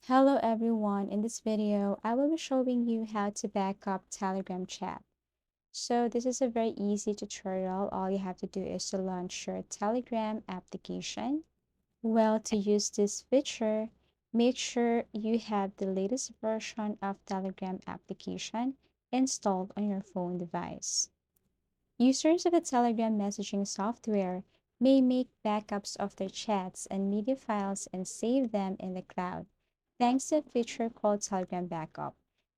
Hello everyone, in this video, I will be showing you how to back up Telegram chat. So this is a very easy tutorial. All you have to do is to launch your Telegram application. Well, to use this feature, make sure you have the latest version of Telegram application installed on your phone device. Users of the Telegram messaging software may make backups of their chats and media files and save them in the cloud, thanks to a feature called Telegram Backup.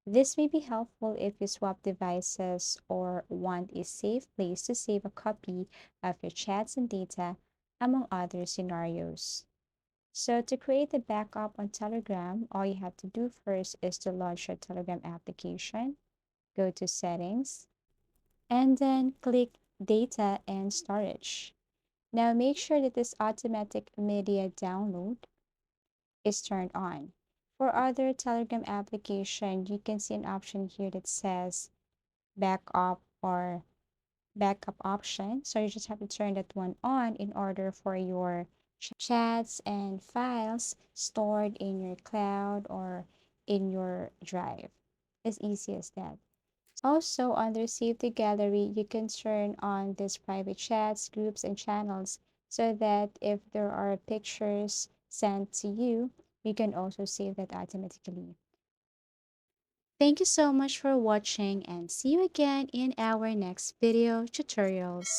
This may be helpful if you swap devices or want a safe place to save a copy of your chats and data, among other scenarios. So, to create a backup on Telegram, all you have to do first is to launch your Telegram application, go to Settings, and then click Data and Storage. Now make sure that this automatic media download is turned on. For other Telegram application, you can see an option here that says backup or backup option. So you just have to turn that one on in order for your chats and files stored in your cloud or in your drive. As easy as that. Also, under Safety Gallery, you can turn on these private chats, groups, and channels so that if there are pictures sent to you, you can also save that automatically. Thank you so much for watching and see you again in our next video tutorials.